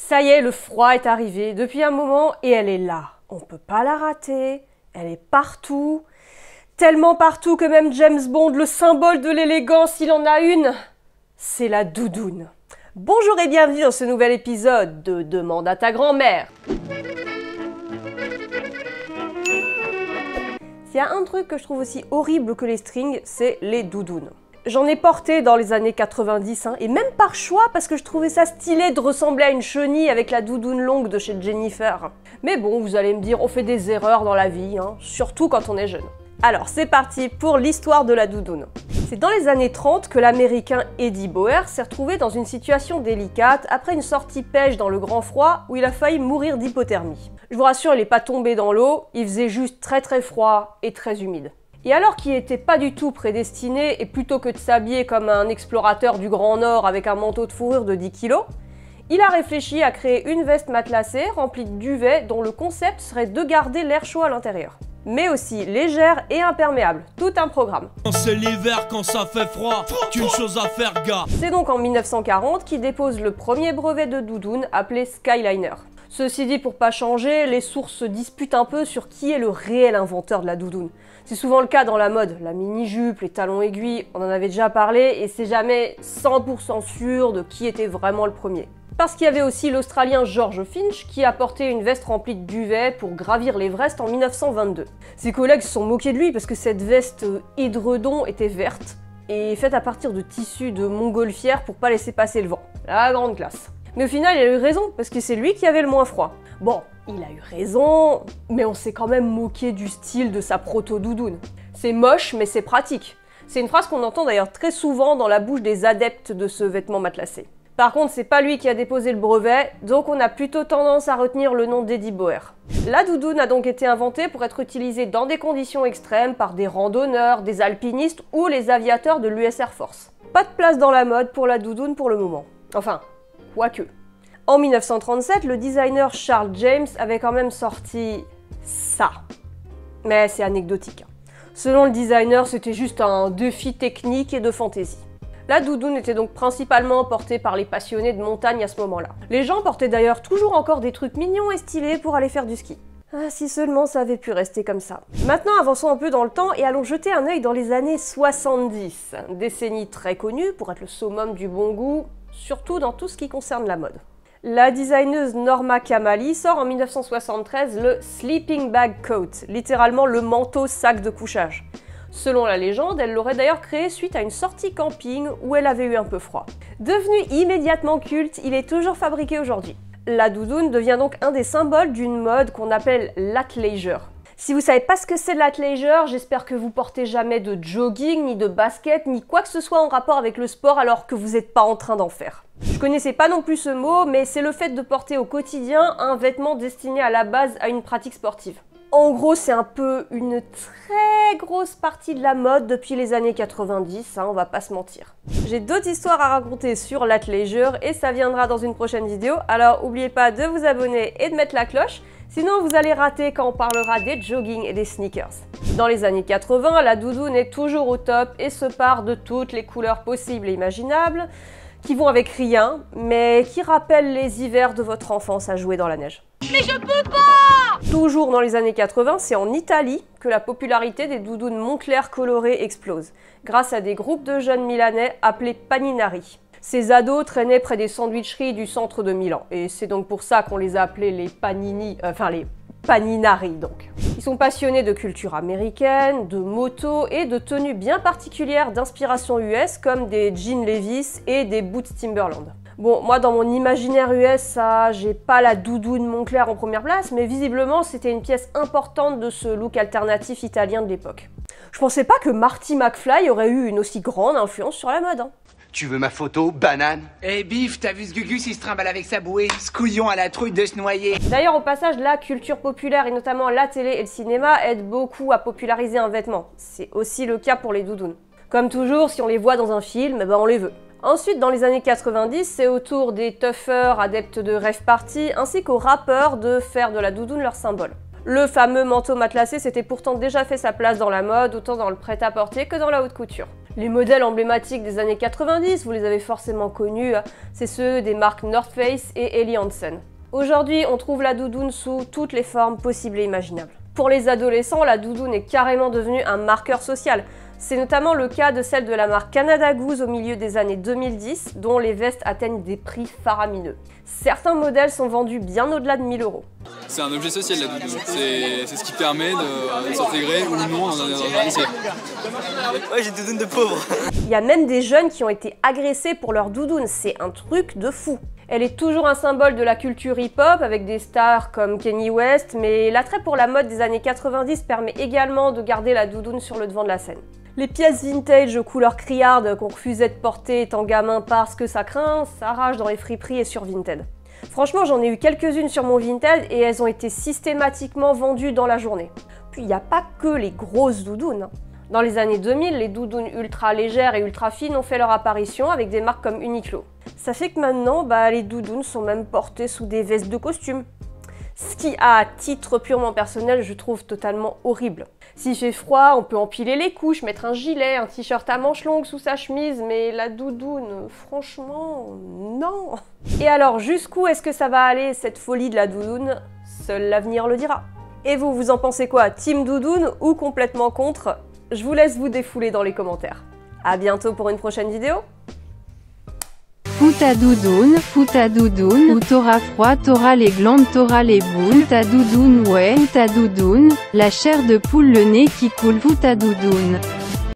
Ça y est, le froid est arrivé depuis un moment et elle est là. On peut pas la rater, elle est partout. Tellement partout que même James Bond, le symbole de l'élégance, il en a une. C'est la doudoune. Bonjour et bienvenue dans ce nouvel épisode de Demande à ta grand-mère. S'il y a un truc que je trouve aussi horrible que les strings, c'est les doudounes. J'en ai porté dans les années 90, et même par choix parce que je trouvais ça stylé de ressembler à une chenille avec la doudoune longue de chez Jennifer. Mais bon, vous allez me dire, on fait des erreurs dans la vie, surtout quand on est jeune. Alors c'est parti pour l'histoire de la doudoune. C'est dans les années 30 que l'américain Eddie Bauer s'est retrouvé dans une situation délicate après une sortie pêche dans le grand froid où il a failli mourir d'hypothermie. Je vous rassure, il n'est pas tombé dans l'eau, il faisait juste très froid et très humide. Et alors qu'il n'était pas du tout prédestiné, et plutôt que de s'habiller comme un explorateur du Grand Nord avec un manteau de fourrure de 10 kg, il a réfléchi à créer une veste matelassée remplie de duvet dont le concept serait de garder l'air chaud à l'intérieur. Mais aussi légère et imperméable, tout un programme. C'est l'hiver quand ça fait froid, qu'une chose à faire gars. C'est donc en 1940 qu'il dépose le premier brevet de doudoune appelé Skyliner. Ceci dit, pour pas changer, les sources se disputent un peu sur qui est le réel inventeur de la doudoune. C'est souvent le cas dans la mode, la mini-jupe, les talons aiguilles, on en avait déjà parlé et c'est jamais 100% sûr de qui était vraiment le premier. Parce qu'il y avait aussi l'Australien George Finch qui a porté une veste remplie de duvet pour gravir l'Everest en 1922. Ses collègues se sont moqués de lui parce que cette veste édredon était verte et faite à partir de tissu de montgolfière pour pas laisser passer le vent. La grande classe. Mais au final, il a eu raison, parce que c'est lui qui avait le moins froid. Bon, il a eu raison, mais on s'est quand même moqué du style de sa proto-doudoune. C'est moche, mais c'est pratique. C'est une phrase qu'on entend d'ailleurs très souvent dans la bouche des adeptes de ce vêtement matelassé. Par contre, c'est pas lui qui a déposé le brevet, donc on a plutôt tendance à retenir le nom d'Eddie Bauer. La doudoune a donc été inventée pour être utilisée dans des conditions extrêmes par des randonneurs, des alpinistes ou les aviateurs de l'US Air Force. Pas de place dans la mode pour la doudoune pour le moment. Enfin, quoique. En 1937, le designer Charles James avait quand même sorti ça. Mais c'est anecdotique. Selon le designer, c'était juste un défi technique et de fantaisie. La doudoune était donc principalement portée par les passionnés de montagne à ce moment-là. Les gens portaient d'ailleurs toujours encore des trucs mignons et stylés pour aller faire du ski. Ah, si seulement ça avait pu rester comme ça. Maintenant, avançons un peu dans le temps et allons jeter un œil dans les années 70. Décennie très connue pour être le summum du bon goût, surtout dans tout ce qui concerne la mode. La designeuse Norma Kamali sort en 1973 le Sleeping Bag Coat, littéralement le manteau sac de couchage. Selon la légende, elle l'aurait d'ailleurs créé suite à une sortie camping où elle avait eu un peu froid. Devenu immédiatement culte, il est toujours fabriqué aujourd'hui. La doudoune devient donc un des symboles d'une mode qu'on appelle l'athleisure. Si vous savez pas ce que c'est de l'athleisure, j'espère que vous portez jamais de jogging, ni de basket, ni quoi que ce soit en rapport avec le sport alors que vous n'êtes pas en train d'en faire. Je connaissais pas non plus ce mot, mais c'est le fait de porter au quotidien un vêtement destiné à la base à une pratique sportive. En gros, c'est un peu une très grosse partie de la mode depuis les années 90, on va pas se mentir. J'ai d'autres histoires à raconter sur l'athleisure et ça viendra dans une prochaine vidéo, alors n'oubliez pas de vous abonner et de mettre la cloche, sinon vous allez rater quand on parlera des jogging et des sneakers. Dans les années 80, la doudoune est toujours au top et se part de toutes les couleurs possibles et imaginables, qui vont avec rien, mais qui rappellent les hivers de votre enfance à jouer dans la neige. Mais je peux pas! Toujours dans les années 80, c'est en Italie que la popularité des doudounes Moncler colorées explose, grâce à des groupes de jeunes milanais appelés paninari. Ces ados traînaient près des sandwicheries du centre de Milan, et c'est donc pour ça qu'on les a appelés les panini, les paninari donc. Ils sont passionnés de culture américaine, de moto et de tenues bien particulières d'inspiration US comme des jeans Levi's et des boots Timberland. Bon, moi dans mon imaginaire US, j'ai pas la doudoune Moncler en première place, mais visiblement c'était une pièce importante de ce look alternatif italien de l'époque. Je pensais pas que Marty McFly aurait eu une aussi grande influence sur la mode. Tu veux ma photo, banane? Eh Biff, t'as vu ce Gugus, il se trimballe avec sa bouée, ce couillon à la trouille de se noyer. D'ailleurs, au passage, la culture populaire et notamment la télé et le cinéma aident beaucoup à populariser un vêtement. C'est aussi le cas pour les doudounes. Comme toujours, si on les voit dans un film, on les veut. Ensuite, dans les années 90, c'est au tour des toughers, adeptes de rave party, ainsi qu'aux rappeurs de faire de la doudoune leur symbole. Le fameux manteau matelassé s'était pourtant déjà fait sa place dans la mode, autant dans le prêt-à-porter que dans la haute couture. Les modèles emblématiques des années 90, vous les avez forcément connus, c'est ceux des marques North Face et Helly Hansen. Aujourd'hui, on trouve la doudoune sous toutes les formes possibles et imaginables. Pour les adolescents, la doudoune est carrément devenue un marqueur social. C'est notamment le cas de celle de la marque Canada Goose au milieu des années 2010, dont les vestes atteignent des prix faramineux. Certains modèles sont vendus bien au-delà de 1000 €. C'est un objet social la doudoune, c'est ce qui permet de s'intégrer ou non dans un lycée. Ouais, j'ai une doudoune de pauvre. Il y a même des jeunes qui ont été agressés pour leur doudoune, c'est un truc de fou. Elle est toujours un symbole de la culture hip-hop avec des stars comme Kanye West, mais l'attrait pour la mode des années 90 permet également de garder la doudoune sur le devant de la scène. Les pièces vintage aux couleurs criardes qu'on refusait de porter étant gamin parce que ça craint, ça rage dans les friperies et sur Vinted. Franchement, j'en ai eu quelques-unes sur mon Vinted et elles ont été systématiquement vendues dans la journée. Puis il n'y a pas que les grosses doudounes. Dans les années 2000, les doudounes ultra légères et ultra fines ont fait leur apparition avec des marques comme Uniqlo. Ça fait que maintenant, les doudounes sont même portées sous des vestes de costume. Ce qui, à titre purement personnel, je trouve totalement horrible. S'il fait froid, on peut empiler les couches, mettre un gilet, un t-shirt à manches longues sous sa chemise, mais la doudoune, franchement, non. Et alors, jusqu'où est-ce que ça va aller, cette folie de la doudoune? Seul l'avenir le dira. Et vous, vous en pensez quoi? Team doudoune ou complètement contre? Je vous laisse vous défouler dans les commentaires. À bientôt pour une prochaine vidéo. Fous ta doudoune, ou t'auras froid, t'auras les glandes, t'auras les boules, ta doudoune, ouais, ta doudoune, la chair de poule, le nez qui coule, fous ta doudoune.